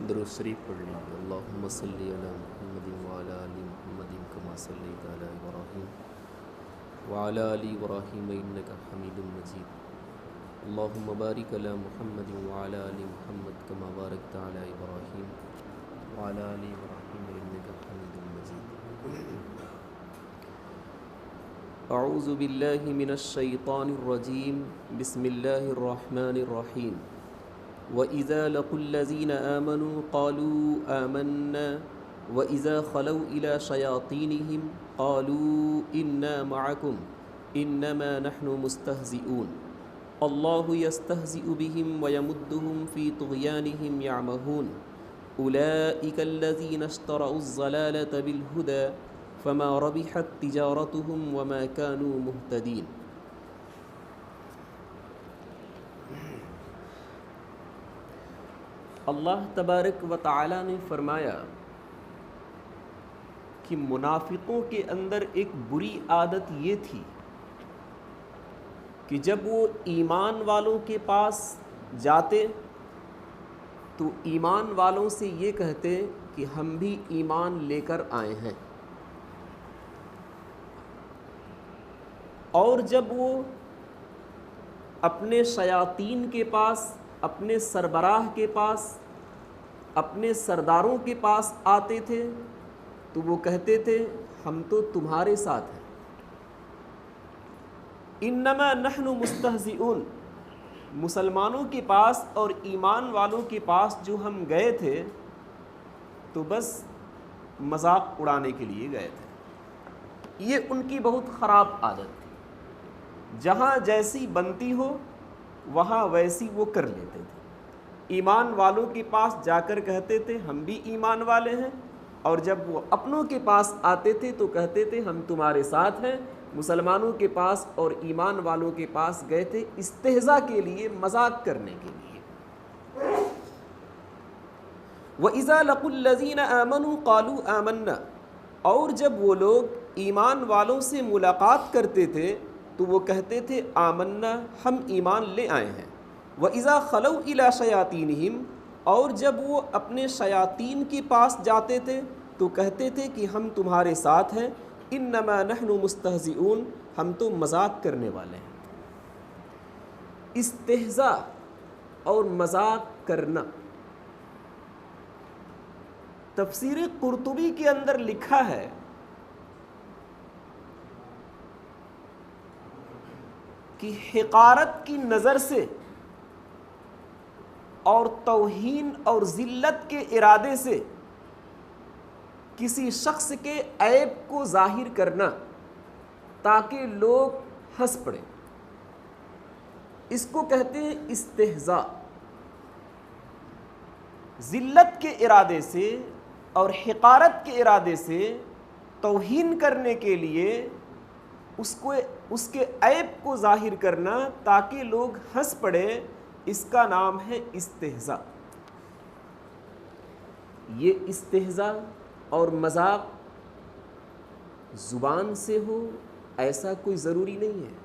درود شریف پڑھ لیجیے۔ اللہم صلی علی محمد وعلی آل محمد کما صلیت علی ابراہیم وعلی آل ابراہیم انک حمید مجید۔ اللہم بارک علی محمد وعلی آل محمد کما بارکت علی ابراہیم وعلی آل ابراہیم انک حمید مجید۔ اعوذ باللہ من الشیطان الرجیم، بسم اللہ الرحمن الرحیم۔ وَإِذَا لَقُوا الَّذِينَ آمَنُوا قَالُوا آمَنَّا وَإِذَا خَلَوْا إِلَى شَيَاطِينِهِمْ قَالُوا إِنَّا مَعَكُمْ إِنَّمَا نَحْنُ مُسْتَهْزِئُونَ اللَّهُ يَسْتَهْزِئُ بِهِمْ وَيَمُدُّهُمْ فِي طُغْيَانِهِمْ يَعْمَهُونَ أُولَئِكَ الَّذِينَ اشْتَرَوُا الضَّلَالَةَ بِالْهُدَى فَمَا رَبِحَتْ تِجَارَتُهُمْ وَمَا كَانُوا مُهْتَدِينَ۔ اللہ تبارک و تعالی نے فرمایا کہ منافقوں کے اندر ایک بری عادت یہ تھی کہ جب وہ ایمان والوں کے پاس جاتے تو ایمان والوں سے یہ کہتے کہ ہم بھی ایمان لے کر آئے ہیں، اور جب وہ اپنے شیاطین کے پاس، اپنے سربراہ کے پاس، اپنے سرداروں کے پاس آتے تھے تو وہ کہتے تھے ہم تو تمہارے ساتھ ہیں، انما نحن مستہزئون۔ مسلمانوں کے پاس اور ایمان والوں کے پاس جو ہم گئے تھے تو بس مذاق اڑانے کے لیے گئے تھے۔ یہ ان کی بہت خراب عادت تھی، جہاں جیسی بنتی ہو وہاں ویسی وہ کر لیتے تھے۔ ایمان والوں کے پاس جا کر کہتے تھے ہم بھی ایمان والے ہیں، اور جب وہ اپنوں کے پاس آتے تھے تو کہتے تھے ہم تمہارے ساتھ ہیں۔ مسلمانوں کے پاس اور ایمان والوں کے پاس گئے تھے استہزاء کے لیے، مذاق کرنے کے لیے۔ وَإِذَا لَقُوا الَّذِينَ آمَنُوا قَالُوا آمَنَّا، اور جب وہ لوگ ایمان والوں سے ملاقات کرتے تھے تو وہ کہتے تھے آمنا، ہم ایمان لے آئے ہیں۔ وَإِذَا خَلَوْا إِلَى شَيَاطِينِهِمْ، اور جب وہ اپنے شیاطین کے پاس جاتے تھے تو کہتے تھے کہ ہم تمہارے ساتھ ہیں، انما نحن مستہزئون، ہم تو مذاق کرنے والے ہیں۔ استہزاء اور مذاق کرنا، تفسیر قرطبی کے اندر لکھا ہے کہ حقارت کی نظر سے اور توہین اور ذلت کے ارادے سے کسی شخص کے عیب کو ظاہر کرنا تاکہ لوگ ہنس پڑیں، اس کو کہتے ہیں استہزاء۔ ذلت کے ارادے سے اور حقارت کے ارادے سے توہین کرنے کے لیے اس کے عیب کو ظاہر کرنا تاکہ لوگ ہنس پڑے، اس کا نام ہے استہزاء۔ یہ استہزاء اور مذاق زبان سے ہو ایسا کوئی ضروری نہیں ہے،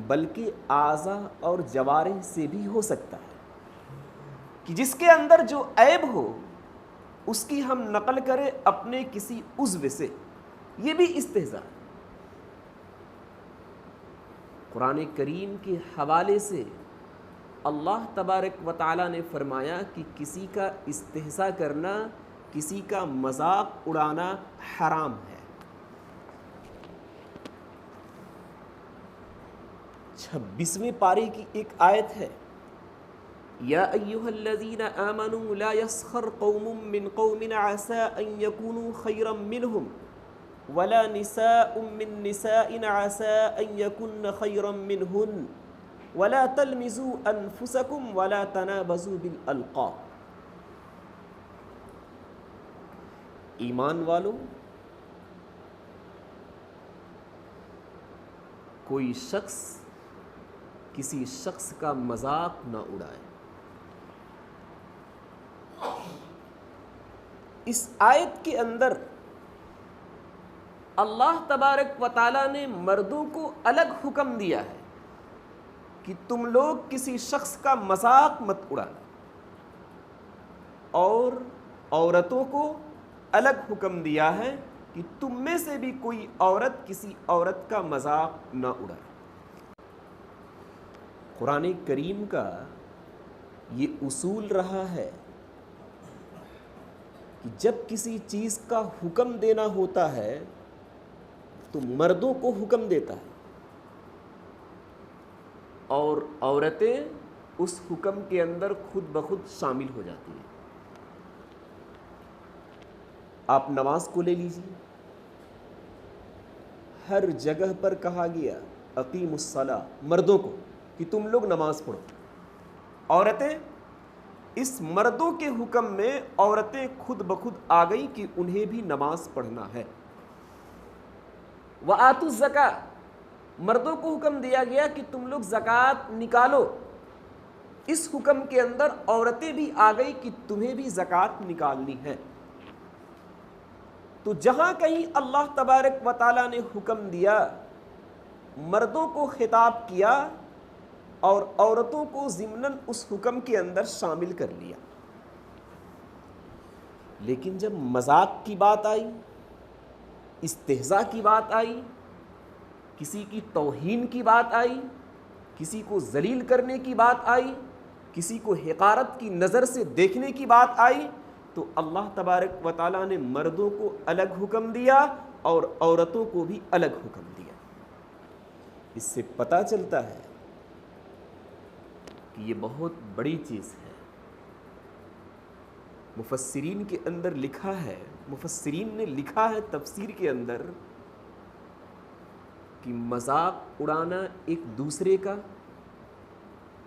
بلکہ اعضاء اور جوارح سے بھی ہو سکتا ہے کہ جس کے اندر جو عیب ہو اس کی ہم نقل کریں اپنے کسی عضو سے، یہ بھی استہزاء ہے۔ قرآن کریم کے حوالے سے اللہ تبارک و تعالیٰ نے فرمایا کہ کسی کا استہزاء کرنا، کسی کا مذاق اڑانا حرام ہے۔ 26ویں پارے کی ایک آیت ہے، یا ایھا الذین آمنوا لا یسخر قوم من قوم عسى ان یکونوا خیرا منہم ولا نساء من نساء عسى ان يكن خيرا منهن ولا تلمزوا انفسكم ولا تنابزوا بالالقاب۔ ایمان والو، کوئی شخص کسی شخص کا مذاق نہ اڑائے۔ اس آیت کے اندر اللہ تبارک و تعالیٰ نے مردوں کو الگ حکم دیا ہے کہ تم لوگ کسی شخص کا مذاق مت اڑانا، اور عورتوں کو الگ حکم دیا ہے کہ تم میں سے بھی کوئی عورت کسی عورت کا مذاق نہ اڑائے۔ قرآن کریم کا یہ اصول رہا ہے کہ جب کسی چیز کا حکم دینا ہوتا ہے تو مردوں کو حکم دیتا ہے اور عورتیں اس حکم کے اندر خود بخود شامل ہو جاتی ہیں۔ آپ نماز کو لے لیجیے، ہر جگہ پر کہا گیا اقیم الصلاۃ، مردوں کو کہ تم لوگ نماز پڑھو۔ عورتیں اس مردوں کے حکم میں عورتیں خود بخود آ گئی کہ انہیں بھی نماز پڑھنا ہے۔ وآتوا الزکاۃ، مردوں کو حکم دیا گیا کہ تم لوگ زکوٰۃ نکالو۔ اس حکم کے اندر عورتیں بھی آ گئی کہ تمہیں بھی زکوٰۃ نکالنی ہے۔ تو جہاں کہیں اللہ تبارک و تعالیٰ نے حکم دیا، مردوں کو خطاب کیا اور عورتوں کو ضمناً اس حکم کے اندر شامل کر لیا۔ لیکن جب مذاق کی بات آئی، استہزاء کی بات آئی، کسی کی توہین کی بات آئی، کسی کو ذلیل کرنے کی بات آئی، کسی کو حقارت کی نظر سے دیکھنے کی بات آئی، تو اللہ تبارک و تعالیٰ نے مردوں کو الگ حکم دیا اور عورتوں کو بھی الگ حکم دیا۔ اس سے پتہ چلتا ہے کہ یہ بہت بڑی چیز ہے۔ مفسرین کے اندر لکھا ہے، مفسرین نے لکھا ہے تفسیر کے اندر کہ مذاق اڑانا ایک دوسرے کا،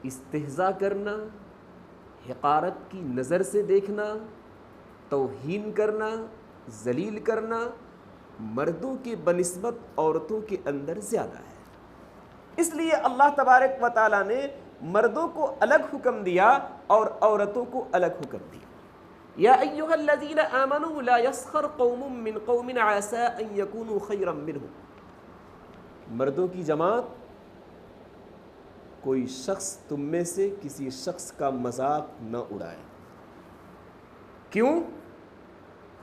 استہزاء کرنا، حقارت کی نظر سے دیکھنا، توہین کرنا، ذلیل کرنا، مردوں کے بنسبت عورتوں کے اندر زیادہ ہے۔ اس لیے اللہ تبارک و تعالیٰ نے مردوں کو الگ حکم دیا اور عورتوں کو الگ حکم دیا۔ یا ایھا الذین آمنوا لا یسخر قوم من قوم عسى ان یکونوا خیرا منهم، مردوں کی جماعت کوئی شخص تم میں سے کسی شخص کا مذاق نہ اڑائے۔ کیوں؟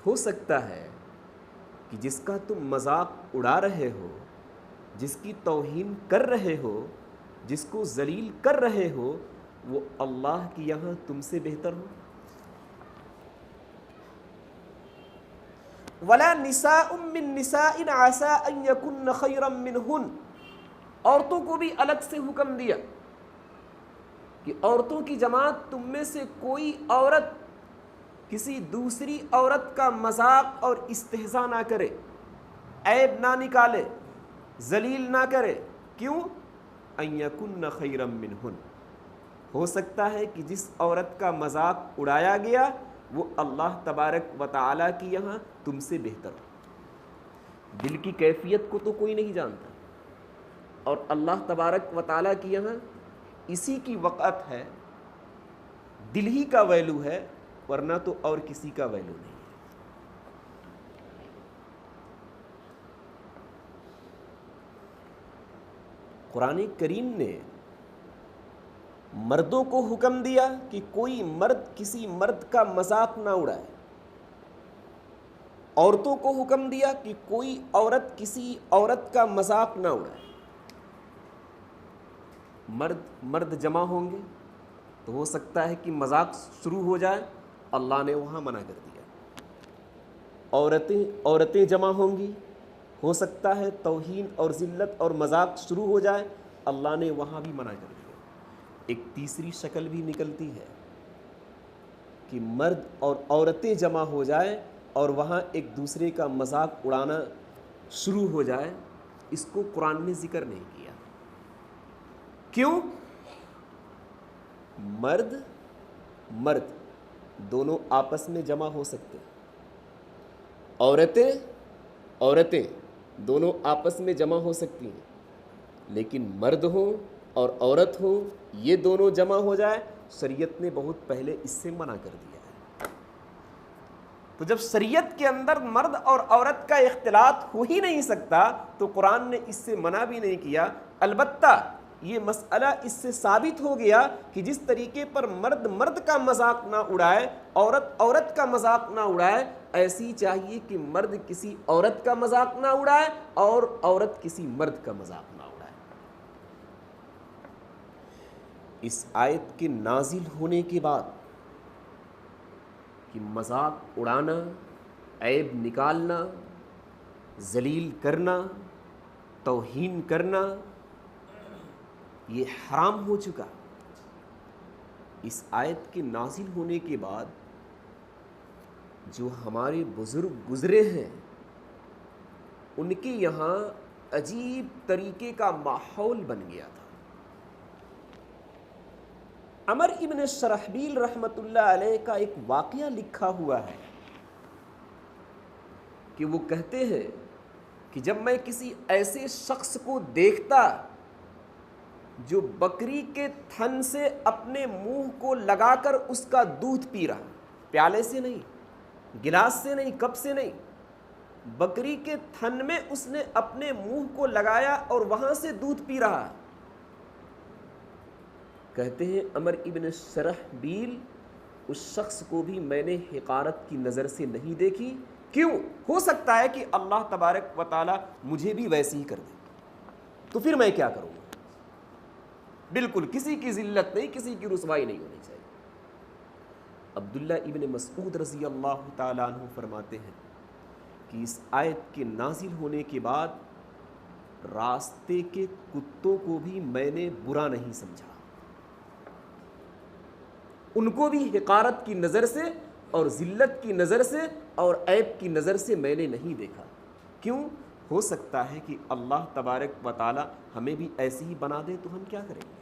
ہو سکتا ہے کہ جس کا تم مذاق اڑا رہے ہو، جس کی توہین کر رہے ہو، جس کو ذلیل کر رہے ہو، وہ اللہ کی یہاں تم سے بہتر ہو۔ وَلَا نِسَاءٌ مِّن نِّسَاءٍ عَسَىٰ أَن يَكُنَّ خَيْرًا مِّنْهُنَّ، عورتوں کو بھی الگ سے حکم دیا کہ عورتوں کی جماعت تم میں سے کوئی عورت کسی دوسری عورت کا مذاق اور استہزاء نہ کرے، عیب نہ نکالے، ذلیل نہ کرے۔ کیوں؟ ان یکن خیرا منہن، ہو سکتا ہے کہ جس عورت کا مذاق اڑایا گیا وہ اللہ تبارک و تعالیٰ کی یہاں تم سے بہتر ہو۔ دل کی کیفیت کو تو کوئی نہیں جانتا، اور اللہ تبارک و تعالیٰ کی یہاں اسی کی وقعت ہے، دل ہی کا ویلو ہے، ورنہ تو اور کسی کا ویلو نہیں ہے۔ قرآن کریم نے مردوں کو حکم دیا کہ کوئی مرد کسی مرد کا مذاق نہ اڑائے، عورتوں کو حکم دیا کہ کوئی عورت کسی عورت کا مذاق نہ اڑائے۔ مرد جمع ہوں گے تو ہو سکتا ہے کہ مذاق شروع ہو جائے، اللہ نے وہاں منع کر دیا۔ عورتیں جمع ہوں گی، ہو سکتا ہے توہین اور ذلت اور مذاق شروع ہو جائے، اللہ نے وہاں بھی منع کر دیا۔ ایک تیسری شکل بھی نکلتی ہے کہ مرد اور عورتیں جمع ہو جائے اور وہاں ایک دوسرے کا مذاق اڑانا شروع ہو جائے، اس کو قرآن نے ذکر نہیں کیا۔ کیوں؟ مرد دونوں آپس میں جمع ہو سکتے، عورتیں دونوں آپس میں جمع ہو سکتی ہیں، لیکن مرد ہوں اور عورت ہوں، یہ دونوں جمع ہو جائے، شریعت نے بہت پہلے اس سے منع کر دیا ہے۔ تو جب شریعت کے اندر مرد اور عورت کا اختلاط ہو ہی نہیں سکتا تو قرآن نے اس سے منع بھی نہیں کیا۔ البتہ یہ مسئلہ اس سے ثابت ہو گیا کہ جس طریقے پر مرد مرد کا مذاق نہ اڑائے، عورت عورت کا مذاق نہ اڑائے، ایسی چاہیے کہ مرد کسی عورت کا مذاق نہ اڑائے اور عورت کسی مرد کا مذاق نہ اڑائے۔ اس آیت کے نازل ہونے کے بعد کہ مذاق اڑانا، عیب نکالنا، ذلیل کرنا، توہین کرنا یہ حرام ہو چکا۔ اس آیت کے نازل ہونے کے بعد جو ہمارے بزرگ گزرے ہیں ان کے یہاں عجیب طریقے کا ماحول بن گیا تھا۔ عمر ابن شرحبیل رحمۃ اللہ علیہ کا ایک واقعہ لکھا ہوا ہے کہ وہ کہتے ہیں کہ جب میں کسی ایسے شخص کو دیکھتا جو بکری کے تھن سے اپنے منہ کو لگا کر اس کا دودھ پی رہا، پیالے سے نہیں، گلاس سے نہیں، کپ سے نہیں، بکری کے تھن میں اس نے اپنے منہ کو لگایا اور وہاں سے دودھ پی رہا، کہتے ہیں عمر ابن شرحبیل اس شخص کو بھی میں نے حقارت کی نظر سے نہیں دیکھی۔ کیوں؟ ہو سکتا ہے کہ اللہ تبارک و تعالی مجھے بھی ویسے ہی کر دے، تو پھر میں کیا کروں گا؟ بالکل کسی کی ذلت نہیں، کسی کی رسوائی نہیں ہونی چاہیے۔ عبداللہ ابن مسعود رضی اللہ تعالیٰ عنہ فرماتے ہیں کہ اس آیت کے نازل ہونے کے بعد راستے کے کتوں کو بھی میں نے برا نہیں سمجھا، ان کو بھی حقارت کی نظر سے اور ذلت کی نظر سے اور عیب کی نظر سے میں نے نہیں دیکھا۔ کیوں؟ ہو سکتا ہے کہ اللہ تبارک و تعالی ہمیں بھی ایسے ہی بنا دے تو ہم کیا کریں گے؟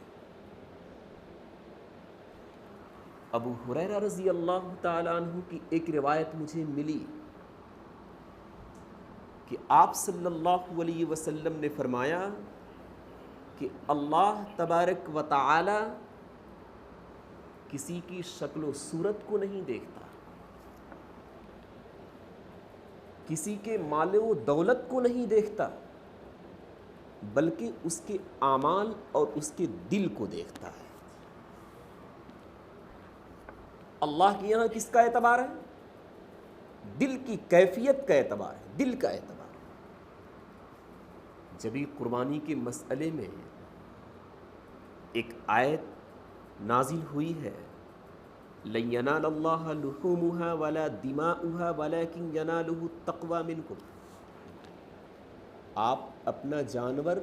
ابو ہریرہ رضی اللہ تعالی عنہ کی ایک روایت مجھے ملی کہ آپ صلی اللہ علیہ وسلم نے فرمایا کہ اللہ تبارک و تعالی کسی کی شکل و صورت کو نہیں دیکھتا، کسی کے مال و دولت کو نہیں دیکھتا، بلکہ اس کے اعمال اور اس کے دل کو دیکھتا ہے۔ اللہ کے یہاں کس کا اعتبار ہے؟ دل کی کیفیت کا اعتبار ہے، دل کا اعتبار۔ جبھی قربانی کے مسئلے میں ایک آیت نازل ہوئی ہے، لَن يَنَالَ اللَّهَ لُحُومُهَا وَلَا دِمَاؤُهَا وَلَكِنْ يَنَالُهُ التَّقْوَى مِنْكُمْ۔ آپ اپنا جانور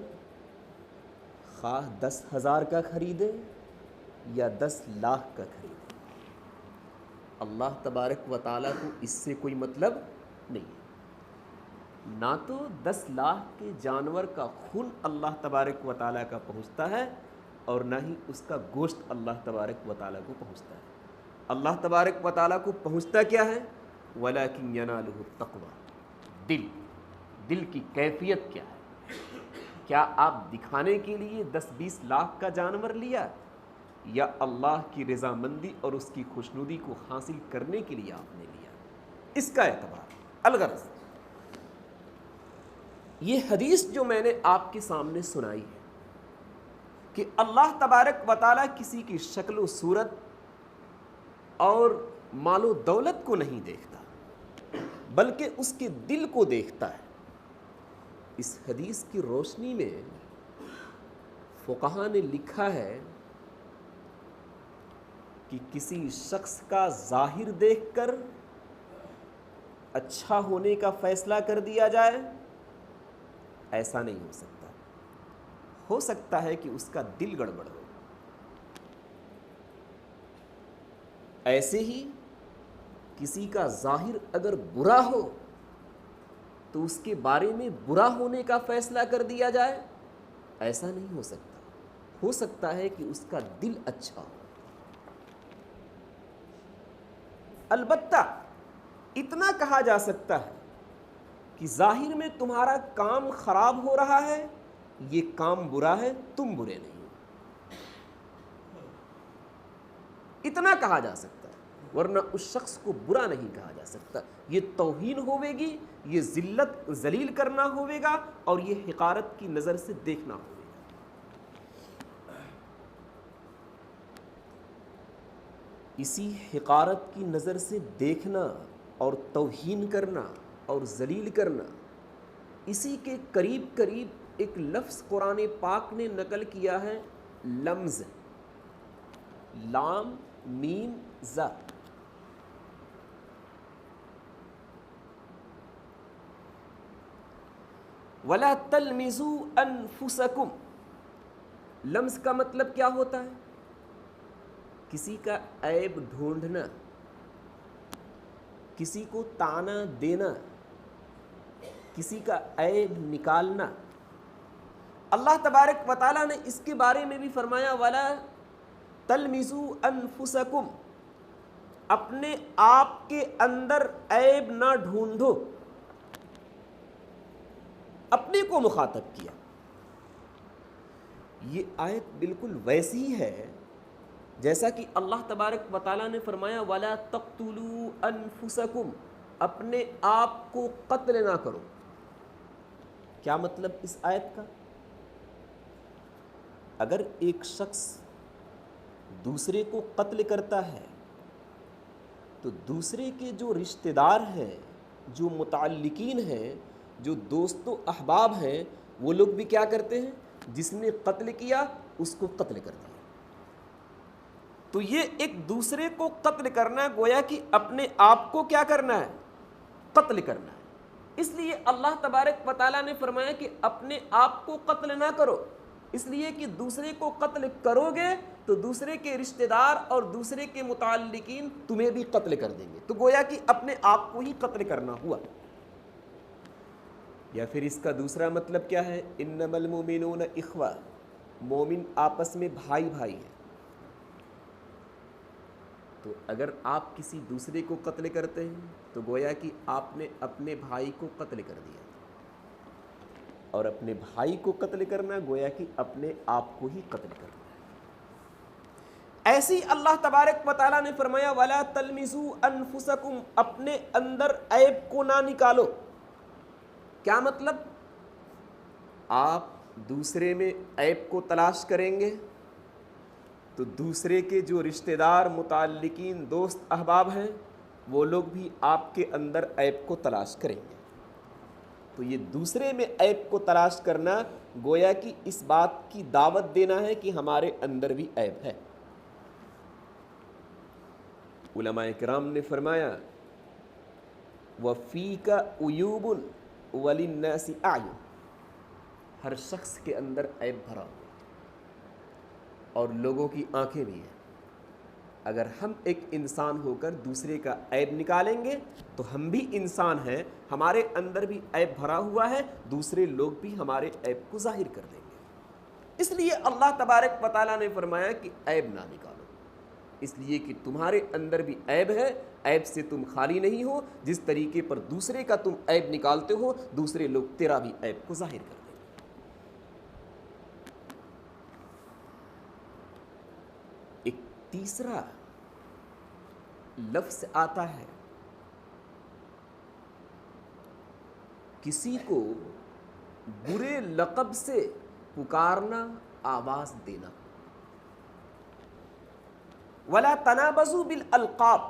خواہ 10,000 کا خریدے یا 10 لاکھ کا خریدے، اللہ تبارک و تعالیٰ کو اس سے کوئی مطلب نہیں ہے۔ نہ تو 10 لاکھ کے جانور کا خون اللہ تبارک و تعالیٰ کا پہنچتا ہے اور نہ ہی اس کا گوشت اللہ تبارک و تعالیٰ کو پہنچتا ہے۔ اللہ تبارک و تعالیٰ کو پہنچتا کیا ہے؟ وَلَكِنْ يَنَالُهُ التَّقْوَى، دل کی کیفیت کیا ہے؟ کیا آپ دکھانے کے لیے 10-20 لاکھ کا جانور لیا یا اللہ کی رضامندی اور اس کی خوشنودی کو حاصل کرنے کے لیے آپ نے لیا؟ اس کا اعتبار۔ الغرض یہ حدیث جو میں نے آپ کے سامنے سنائی ہے کہ اللہ تبارک و تعالیٰ کسی کی شکل و صورت اور مال و دولت کو نہیں دیکھتا بلکہ اس کے دل کو دیکھتا ہے۔ اس حدیث کی روشنی میں فقہا نے لکھا ہے کہ کسی شخص کا ظاہر دیکھ کر اچھا ہونے کا فیصلہ کر دیا جائے، ایسا نہیں ہو سکتا۔ ہو سکتا ہے کہ اس کا دل گڑبڑ ہو۔ ایسے ہی کسی کا ظاہر اگر برا ہو تو اس کے بارے میں برا ہونے کا فیصلہ کر دیا جائے، ایسا نہیں ہو سکتا۔ ہو سکتا ہے کہ اس کا دل اچھا ہو۔ البتہ اتنا کہا جا سکتا ہے کہ ظاہر میں تمہارا کام خراب ہو رہا ہے، یہ کام برا ہے، تم برے نہیں ہو، اتنا کہا جا سکتا ہے، ورنہ اس شخص کو برا نہیں کہا جا سکتا۔ یہ توہین ہوے گی، یہ ذلیل کرنا ہوے گا اور یہ حقارت کی نظر سے دیکھنا ہوے گا۔ اسی حقارت کی نظر سے دیکھنا اور توہین کرنا اور ذلیل کرنا، اسی کے قریب قریب ایک لفظ قرآن پاک نے نقل کیا ہے، لمز، لام میم ز، وَلَا تَلْمِزُوا أَنفُسَكُمْ۔ لمز کا مطلب کیا ہوتا ہے؟ کسی کا عیب ڈھونڈنا، کسی کو طعنہ دینا، کسی کا عیب نکالنا۔ اللہ تبارک و تعالیٰ نے اس کے بارے میں بھی فرمایا وَلَا تَلْمِزُوا أَنفُسَكُمْ، اپنے آپ کے اندر عیب نہ ڈھونڈو، اپنے کو مخاطب کیا۔ یہ آیت بالکل ویسی ہی ہے جیسا کہ اللہ تبارک و تعالیٰ نے فرمایا وَلَا تَقْتُلُوا أَنفُسَكُمْ، اپنے آپ کو قتل نہ کرو۔ کیا مطلب اس آیت کا؟ اگر ایک شخص دوسرے کو قتل کرتا ہے تو دوسرے کے جو رشتہ دار ہیں، جو متعلقین ہیں، جو دوست و احباب ہیں، وہ لوگ بھی کیا کرتے ہیں؟ جس نے قتل کیا اس کو قتل کر دیا۔ تو یہ ایک دوسرے کو قتل کرنا گویا کہ اپنے آپ کو کیا کرنا ہے؟ قتل کرنا ہے۔ اس لیے اللہ تبارک و تعالیٰ نے فرمایا کہ اپنے آپ کو قتل نہ کرو، اس لیے کہ دوسرے کو قتل کرو گے تو دوسرے کے رشتہ دار اور دوسرے کے متعلقین تمہیں بھی قتل کر دیں گے، تو گویا کہ اپنے آپ کو ہی قتل کرنا ہوا۔ یا پھر اس کا دوسرا مطلب کیا ہے؟ انما المؤمنون اخوہ، مومن آپس میں بھائی بھائی ہیں۔ تو اگر آپ کسی دوسرے کو قتل کرتے ہیں تو گویا کہ آپ نے اپنے بھائی کو قتل کر دیا، اور اپنے بھائی کو قتل کرنا گویا کہ اپنے آپ کو ہی قتل کرنا ہے۔ ایسی اللہ تبارک و تعالیٰ نے فرمایا وَلَا تَلْمِزُوا أَنفُسَكُمْ، اپنے اندر عیب کو نہ نکالو۔ کیا مطلب؟ آپ دوسرے میں عیب کو تلاش کریں گے تو دوسرے کے جو رشتہ دار، متعلقین، دوست احباب ہیں، وہ لوگ بھی آپ کے اندر عیب کو تلاش کریں گے۔ تو یہ دوسرے میں عیب کو تلاش کرنا گویا کہ اس بات کی دعوت دینا ہے کہ ہمارے اندر بھی عیب ہے۔ علماء کرام نے فرمایا وَفِيكَ عُيُوبٌ وَلِلنَّاسِ أَعْيُنٌ، ہر شخص کے اندر عیب بھرا ہوا اور لوگوں کی آنکھیں بھی ہیں۔ اگر ہم ایک انسان ہو کر دوسرے کا عیب نکالیں گے تو ہم بھی انسان ہیں، ہمارے اندر بھی عیب بھرا ہوا ہے، دوسرے لوگ بھی ہمارے عیب کو ظاہر کر دیں گے۔ اس لیے اللہ تبارک و تعالیٰ نے فرمایا کہ عیب نہ نکالو، اس لیے کہ تمہارے اندر بھی عیب ہے، عیب سے تم خالی نہیں ہو۔ جس طریقے پر دوسرے کا تم عیب نکالتے ہو، دوسرے لوگ تیرا بھی عیب کو ظاہر کر دیں گے۔ ایک تیسرا لفظ آتا ہے کسی کو برے لقب سے پکارنا، آواز دینا، وَلَا تَنَابَزُوا بِالْأَلْقَابِ۔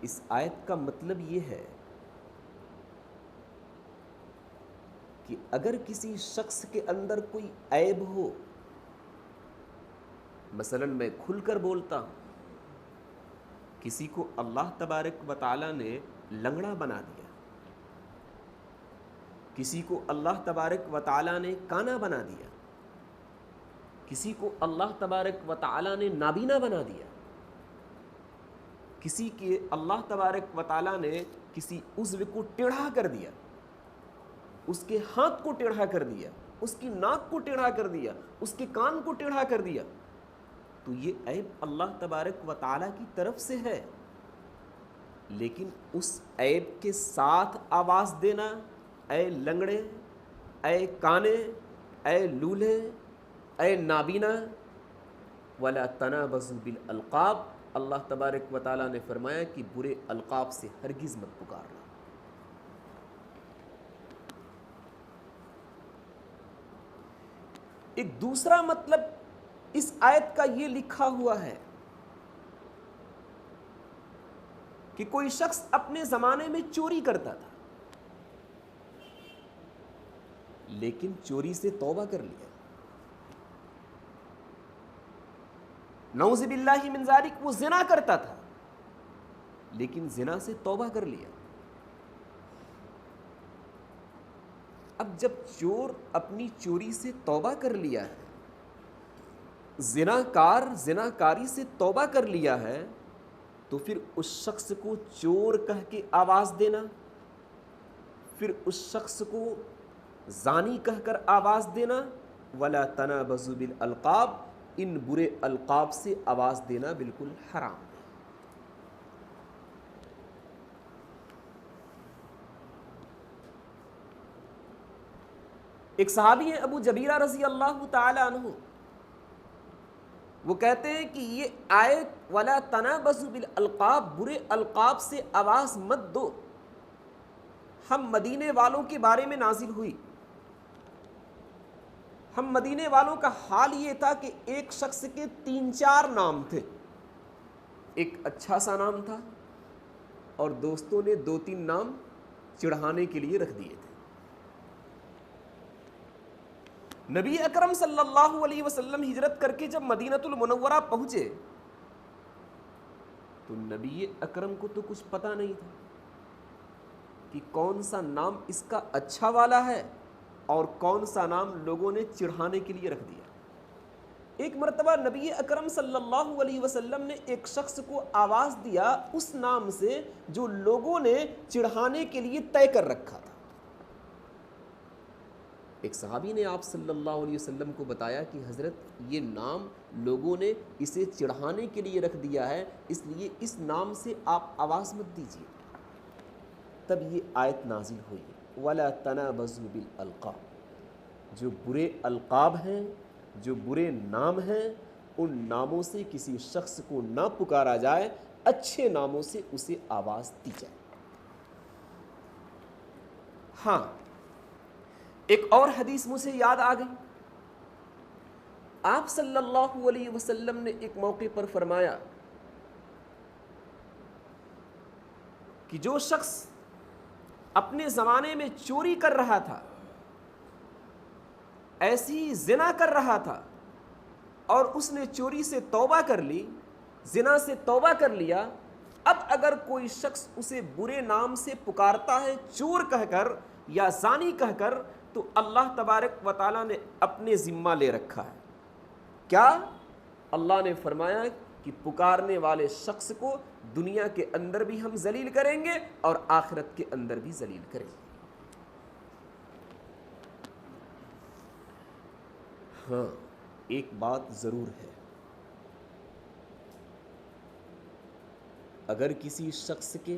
اس آیت کا مطلب یہ ہے کہ اگر کسی شخص کے اندر کوئی عیب ہو، مثلا میں کھل کر بولتا ہوں، کسی کو اللہ تبارک و تعالیٰ نے لنگڑا بنا دیا، کسی کو اللہ تبارک و تعالیٰ نے کانا بنا دیا، کسی کو اللہ تبارک و تعالیٰ نے نابینا بنا دیا، کسی کے اللہ تبارک و تعالیٰ نے کسی عضو کو ٹیڑھا کر دیا، اس کے ہاتھ کو ٹیڑھا کر دیا، اس کی ناک کو ٹیڑھا کر دیا، اس کے کان کو ٹیڑھا کر دیا، تو یہ عیب اللہ تبارک و تعالیٰ کی طرف سے ہے۔ لیکن اس عیب کے ساتھ آواز دینا، اے لنگڑے، اے کانے، اے لولے، اے نابینا، وَلَا تَنَابَزُوا بِالْأَلْقَابِ، اللہ تبارک و تعالیٰ نے فرمایا کہ برے القاب سے ہرگز مت پکارنا۔ ایک دوسرا مطلب اس آیت کا یہ لکھا ہوا ہے کہ کوئی شخص اپنے زمانے میں چوری کرتا تھا لیکن چوری سے توبہ کر لیا. نعوذ باللہ من ذالک، وہ زنا کرتا تھا لیکن زنا سے توبہ کر لیا. اب جب چور اپنی چوری سے توبہ کر لیا ہے، زناکار زناکاری سے توبہ کر لیا ہے، تو پھر اس شخص کو چور کہہ کے آواز دینا، پھر اس شخص کو زانی کہہ کر آواز دینا، وَلَا تَنَابَزُوا بِالْأَلْقَابِ، ان برے القاب سے آواز دینا بالکل حرام ہے. ایک صحابی ہیں ابو جبیرہ رضی اللہ تعالی عنہ، وہ کہتے ہیں کہ یہ آیت وَلَا تَنَابَزُوا بِالْأَلْقَابِ، برے القاب سے آواز مت دو، ہم مدینے والوں کے بارے میں نازل ہوئی. ہم مدینے والوں کا حال یہ تھا کہ ایک شخص کے 3-4 نام تھے. ایک اچھا سا نام تھا اور دوستوں نے 2-3 نام چڑھانے کے لیے رکھ دیے تھے. نبی اکرم صلی اللہ علیہ وسلم ہجرت کر کے جب مدینۃ المنورہ پہنچے تو نبی اکرم کو تو کچھ پتہ نہیں تھا کہ کون سا نام اس کا اچھا والا ہے اور کون سا نام لوگوں نے چڑھانے کے لیے رکھ دیا. ایک مرتبہ نبی اکرم صلی اللہ علیہ وسلم نے ایک شخص کو آواز دیا اس نام سے جو لوگوں نے چڑھانے کے لیے طے کر رکھا تھا. ایک صحابی نے آپ صلی اللہ علیہ وسلم کو بتایا کہ حضرت یہ نام لوگوں نے اسے چڑھانے کے لیے رکھ دیا ہے، اس لیے اس نام سے آپ آواز مت دیجیے. تب یہ آیت نازل ہوئی وَلَا تَنَابَزُوا بِالْأَلْقَابِ، جو برے القاب ہیں، جو برے نام ہیں، ان ناموں سے کسی شخص کو نہ پکارا جائے، اچھے ناموں سے اسے آواز دی جائے. ہاں، ایک اور حدیث مجھے یاد آ گئی. آپ صلی اللہ علیہ وسلم نے ایک موقع پر فرمایا کہ جو شخص اپنے زمانے میں چوری کر رہا تھا، ایسی زنا کر رہا تھا اور اس نے چوری سے توبہ کر لی، زنا سے توبہ کر لیا، اب اگر کوئی شخص اسے برے نام سے پکارتا ہے چور کہہ کر یا زانی کہہ کر، تو اللہ تبارک و تعالیٰ نے اپنے ذمہ لے رکھا ہے. کیا؟ اللہ نے فرمایا کہ پکارنے والے شخص کو دنیا کے اندر بھی ہم ذلیل کریں گے اور آخرت کے اندر بھی ذلیل کریں گے. ہاں، ایک بات ضرور ہے، اگر کسی شخص کے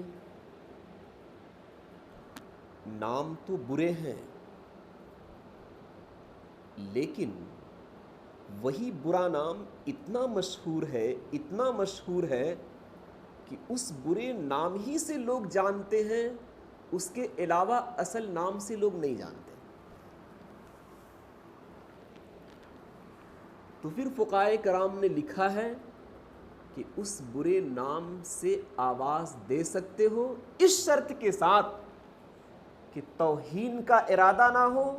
نام تو برے ہیں لیکن وہی برا نام اتنا مشہور ہے کہ اس برے نام ہی سے لوگ جانتے ہیں، اس کے علاوہ اصل نام سے لوگ نہیں جانتے. تو پھر فقہائے کرام نے لکھا ہے کہ اس برے نام سے آواز دے سکتے ہو اس شرط کے ساتھ کہ توہین کا ارادہ نہ ہو،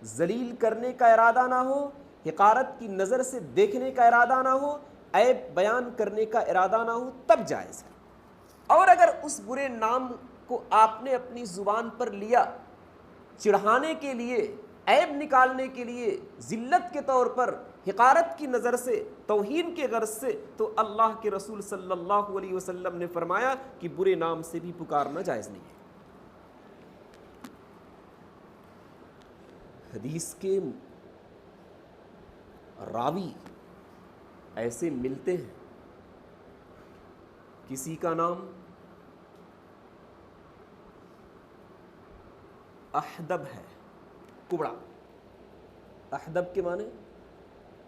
ذلیل کرنے کا ارادہ نہ ہو، حقارت کی نظر سے دیکھنے کا ارادہ نہ ہو، عیب بیان کرنے کا ارادہ نہ ہو، تب جائز ہے. اور اگر اس برے نام کو آپ نے اپنی زبان پر لیا چڑھانے کے لیے، عیب نکالنے کے لیے، ذلت کے طور پر، حقارت کی نظر سے، توہین کے غرض سے، تو اللہ کے رسول صلی اللہ علیہ وسلم نے فرمایا کہ برے نام سے بھی پکارنا جائز نہیں ہے. حدیث کے راوی ایسے ملتے ہیں، کسی کا نام احدب ہے، کبڑا، احدب کے معنی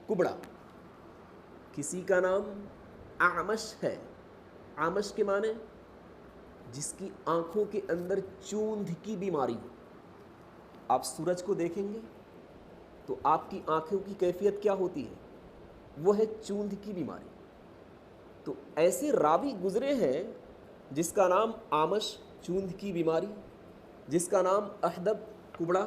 کبڑا. کسی کا نام اعمش ہے، اعمش کے معنی جس کی آنکھوں کے اندر چوندھ کی بیماری ہو. آپ سورج کو دیکھیں گے تو آپ کی آنکھوں کی کیفیت کیا ہوتی ہے؟ وہ ہے چوندھ کی بیماری۔ تو ایسے راوی گزرے ہیں جس کا نام آمش چوندھ کی بیماری، جس کا نام احدب کبڑا،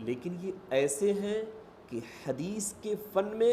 لیکن یہ ایسے ہیں کہ حدیث کے فن میں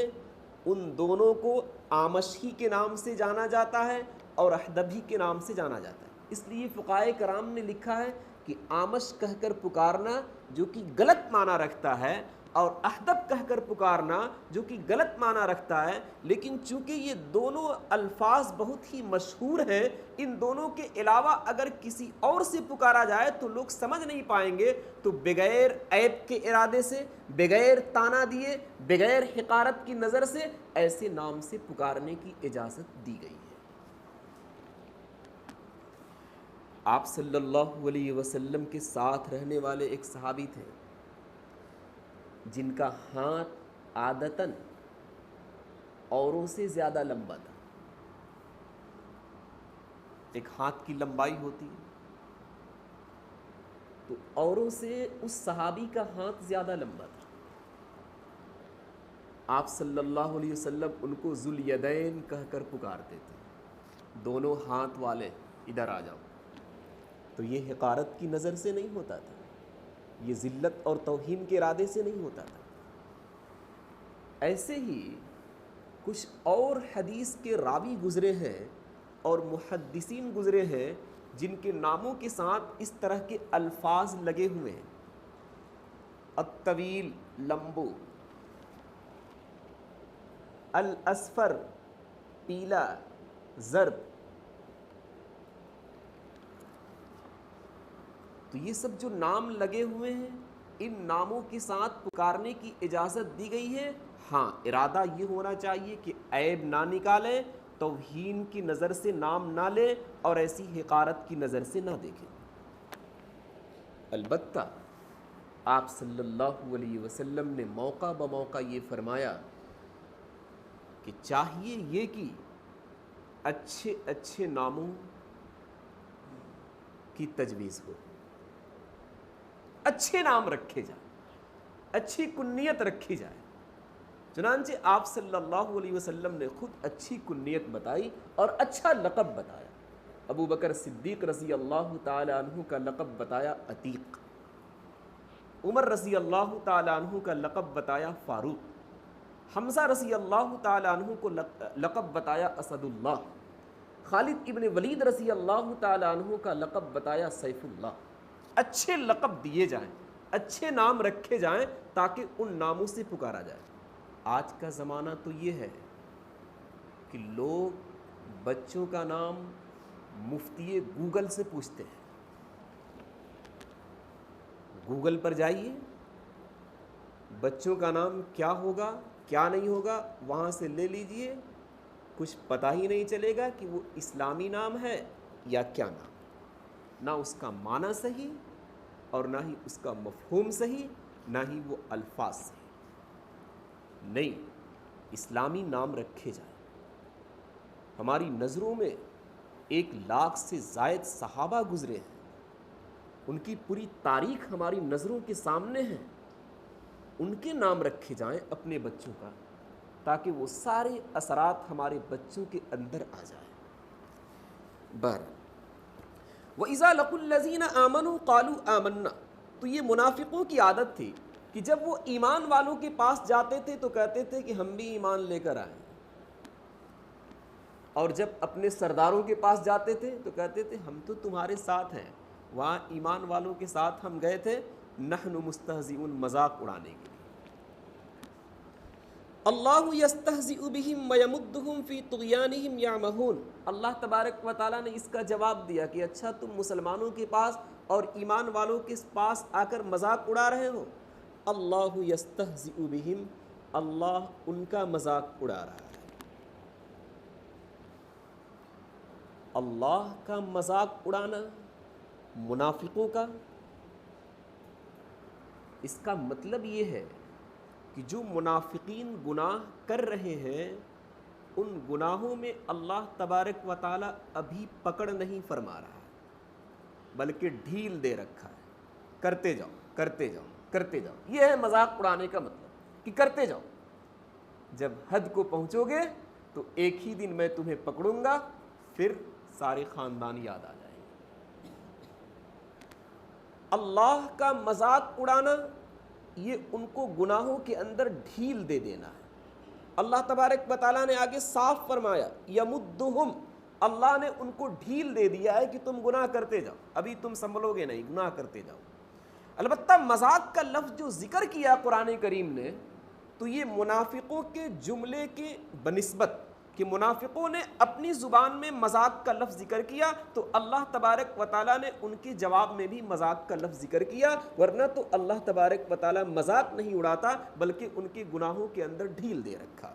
ان دونوں کو آمشی کے نام سے جانا جاتا ہے اور احدبی کے نام سے جانا جاتا ہے۔ اس لیے فقہائے کرام نے لکھا ہے کہ آمش کہہ کر پکارنا جو کہ غلط معنی رکھتا ہے، اور احدب کہہ کر پکارنا جو کہ غلط معنی رکھتا ہے، لیکن چونکہ یہ دونوں الفاظ بہت ہی مشہور ہیں، ان دونوں کے علاوہ اگر کسی اور سے پکارا جائے تو لوگ سمجھ نہیں پائیں گے، تو بغیر عیب کے ارادے سے، بغیر تانا دیے، بغیر حقارت کی نظر سے ایسے نام سے پکارنے کی اجازت دی گئی ہے۔ آپ صلی اللہ علیہ وسلم کے ساتھ رہنے والے ایک صحابی تھے جن کا ہاتھ عادتاً اوروں سے زیادہ لمبا تھا۔ ایک ہاتھ کی لمبائی ہوتی ہے، تو اوروں سے اس صحابی کا ہاتھ زیادہ لمبا تھا۔ آپ صلی اللہ علیہ وسلم ان کو ذوالیدین کہہ کر پکارتے تھے، دونوں ہاتھ والے، ادھر آ جاؤ۔ تو یہ حقارت کی نظر سے نہیں ہوتا تھا، یہ ذلت اور توہین کے ارادے سے نہیں ہوتا تھا۔ ایسے ہی کچھ اور حدیث کے راوی گزرے ہیں اور محدثین گزرے ہیں جن کے ناموں کے ساتھ اس طرح کے الفاظ لگے ہوئے ہیں: الطویل لمبو، الاصفر پیلا، زرد۔ تو یہ سب جو نام لگے ہوئے ہیں، ان ناموں کے ساتھ پکارنے کی اجازت دی گئی ہے۔ ہاں، ارادہ یہ ہونا چاہیے کہ عیب نہ نکالیں، توہین کی نظر سے نام نہ لیں اور ایسی حقارت کی نظر سے نہ دیکھیں۔ البتہ آپ صلی اللہ علیہ وسلم نے موقع بموقع یہ فرمایا کہ چاہیے یہ کہ اچھے اچھے ناموں کی تجویز ہو، اچھے نام رکھے جائیں، اچھی کنیت رکھی جائے۔ چنانچہ آپ صلی اللہ علیہ وسلم نے خود اچھی کنیت بتائی اور اچھا لقب بتایا۔ ابو بکر صدیق رضی اللہ تعالی عنہ کا لقب بتایا عتیق، عمر رضی اللہ تعالی عنہ کا لقب بتایا فاروق، حمزہ رضی اللہ تعالی عنہ کو لقب بتایا اسد اللہ، خالد ابن ولید رضی اللہ تعالی عنہ کا لقب بتایا سیف اللہ۔ اچھے لقب دیے جائیں، اچھے نام رکھے جائیں تاکہ ان ناموں سے پکارا جائے۔ آج کا زمانہ تو یہ ہے کہ لوگ بچوں کا نام مفتی گوگل سے پوچھتے ہیں۔ گوگل پر جائیے، بچوں کا نام کیا ہوگا کیا نہیں ہوگا وہاں سے لے لیجئے، کچھ پتہ ہی نہیں چلے گا کہ وہ اسلامی نام ہے یا کیا نام، نہ اس کا معنی صحیح اور نہ ہی اس کا مفہوم صحیح، نہ ہی وہ الفاظ صحیح۔ نہیں، اسلامی نام رکھے جائیں۔ ہماری نظروں میں 1,00,000 سے زائد صحابہ گزرے ہیں، ان کی پوری تاریخ ہماری نظروں کے سامنے ہے، ان کے نام رکھے جائیں اپنے بچوں کا تاکہ وہ سارے اثرات ہمارے بچوں کے اندر آ جائیں۔ وَإِذَا لَقُوا الَّذِينَ آمَنُوا قَالُوا آمَنَّا، تو یہ منافقوں کی عادت تھی کہ جب وہ ایمان والوں کے پاس جاتے تھے تو کہتے تھے کہ ہم بھی ایمان لے کر آئے، اور جب اپنے سرداروں کے پاس جاتے تھے تو کہتے تھے ہم تو تمہارے ساتھ ہیں، وہاں ایمان والوں کے ساتھ ہم گئے تھے نحن مستہزئون، مذاق اڑانے کے لیے۔ اللہ یستہزئ بہم ویمدہم فی طغیانہم یعمہون، اللہ تبارک و تعالیٰ نے اس کا جواب دیا کہ اچھا تم مسلمانوں کے پاس اور ایمان والوں کے پاس آ کر مذاق اڑا رہے ہو، اللہ یستہزئ بہم، اللہ ان کا مذاق اڑا رہا ہے۔ اللہ کا مذاق اڑانا منافقوں کا، اس کا مطلب یہ ہے کہ جو منافقین گناہ کر رہے ہیں ان گناہوں میں اللہ تبارک و تعالیٰ ابھی پکڑ نہیں فرما رہا ہے، بلکہ ڈھیل دے رکھا ہے، کرتے جاؤ کرتے جاؤ۔ کرتے جاؤ. یہ ہے مذاق اڑانے کا مطلب کہ کرتے جاؤ. جب حد کو پہنچو گے تو ایک ہی دن میں تمہیں پکڑوں گا, پھر سارے خاندان یاد آ جائیں گے. اللہ کا مذاق اڑانا یہ ان کو گناہوں کے اندر ڈھیل دے دینا ہے. اللہ تبارک و تعالیٰ نے آگے صاف فرمایا یمدہم, اللہ نے ان کو ڈھیل دے دیا ہے کہ تم گناہ کرتے جاؤ, ابھی تم سنبھلو گے نہیں, گناہ کرتے جاؤ. البتہ مذاق کا لفظ جو ذکر کیا قرآن کریم نے تو یہ منافقوں کے جملے کے بنسبت کہ منافقوں نے اپنی زبان میں مذاق کا لفظ ذکر کیا تو اللہ تبارک و تعالیٰ نے ان کے جواب میں بھی مذاق کا لفظ ذکر کیا, ورنہ تو اللہ تبارک و تعالیٰ مذاق نہیں اڑاتا بلکہ ان کے گناہوں کے اندر ڈھیل دے رکھا.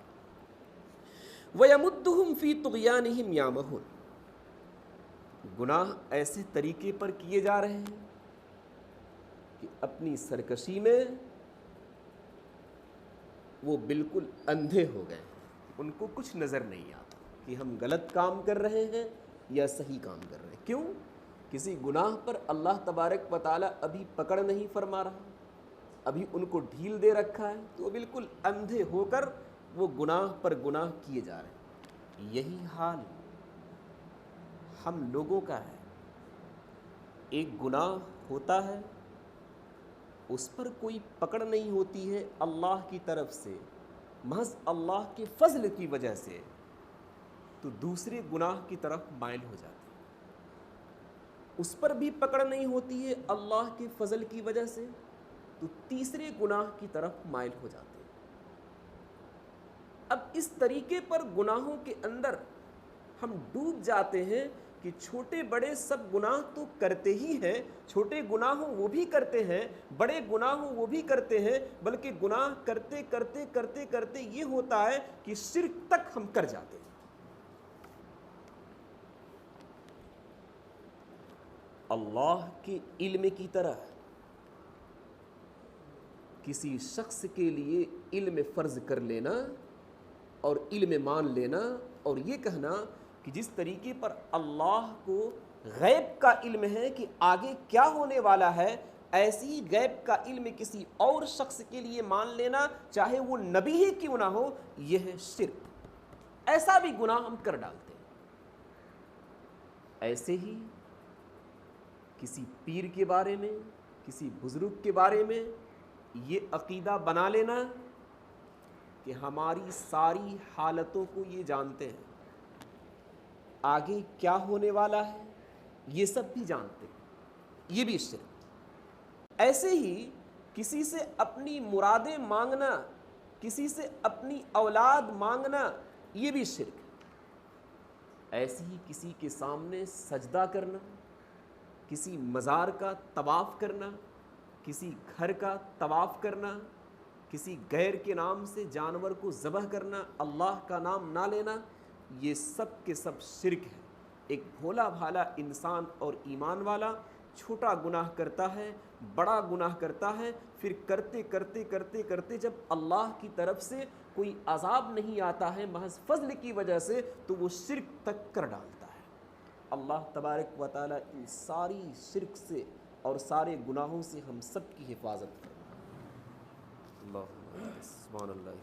وَيَمُدُّهُمْ فِي طُغْيَانِهِمْ يَعْمَهُونَ, گناہ ایسے طریقے پر کیے جا رہے ہیں کہ اپنی سرکشی میں وہ بالکل اندھے ہو گئے, ان کو کچھ نظر نہیں آتا کہ ہم غلط کام کر رہے ہیں یا صحیح کام کر رہے ہیں. کیوں؟ کسی گناہ پر اللہ تبارک و تعالیٰ ابھی پکڑ نہیں فرما رہا, ابھی ان کو ڈھیل دے رکھا ہے, تو وہ بالکل اندھے ہو کر وہ گناہ پر گناہ کیے جا رہے ہیں. یہی حال ہم لوگوں کا ہے. ایک گناہ ہوتا ہے, اس پر کوئی پکڑ نہیں ہوتی ہے اللہ کی طرف سے, محض اللہ کے فضل کی وجہ سے, تو دوسرے گناہ کی طرف مائل ہو جاتے ہیں. اس پر بھی پکڑ نہیں ہوتی ہے اللہ کے فضل کی وجہ سے, تو تیسرے گناہ کی طرف مائل ہو جاتے ہیں. اب اس طریقے پر گناہوں کے اندر ہم ڈوب جاتے ہیں کہ چھوٹے بڑے سب گناہ تو کرتے ہی ہیں, چھوٹے گناہ ہوں وہ بھی کرتے ہیں, بڑے گناہ ہوں وہ بھی کرتے ہیں, بلکہ گناہ کرتے کرتے کرتے کرتے یہ ہوتا ہے کہ شرک تک ہم کر جاتے ہیں. اللہ کے علم کی طرح کسی شخص کے لیے علم فرض کر لینا اور علم مان لینا اور یہ کہنا کہ جس طریقے پر اللہ کو غیب کا علم ہے کہ آگے کیا ہونے والا ہے, ایسی ہی غیب کا علم کسی اور شخص کے لیے مان لینا چاہے وہ نبی ہی کیوں نہ ہو, یہ ہے شرک. ایسا بھی گناہ ہم کر ڈالتے ہیں. ایسے ہی کسی پیر کے بارے میں, کسی بزرگ کے بارے میں یہ عقیدہ بنا لینا کہ ہماری ساری حالتوں کو یہ جانتے ہیں, آگے کیا ہونے والا ہے یہ سب بھی جانتے ہیں, یہ بھی شرک. ایسے ہی کسی سے اپنی مرادیں مانگنا, کسی سے اپنی اولاد مانگنا, یہ بھی شرک. ایسے ہی کسی کے سامنے سجدہ کرنا, کسی مزار کا طواف کرنا, کسی گھر کا طواف کرنا, کسی غیر کے نام سے جانور کو ذبح کرنا, اللہ کا نام نہ لینا, یہ سب کے سب شرک ہے. ایک بھولا بھالا انسان اور ایمان والا چھوٹا گناہ کرتا ہے, بڑا گناہ کرتا ہے, پھر کرتے کرتے کرتے کرتے جب اللہ کی طرف سے کوئی عذاب نہیں آتا ہے محض فضل کی وجہ سے, تو وہ شرک تک کر ڈالتا ہے. اللہ تبارک و تعالیٰ ان ساری شرک سے اور سارے گناہوں سے ہم سب کی حفاظت کرے. اللہ سبحان اللہ.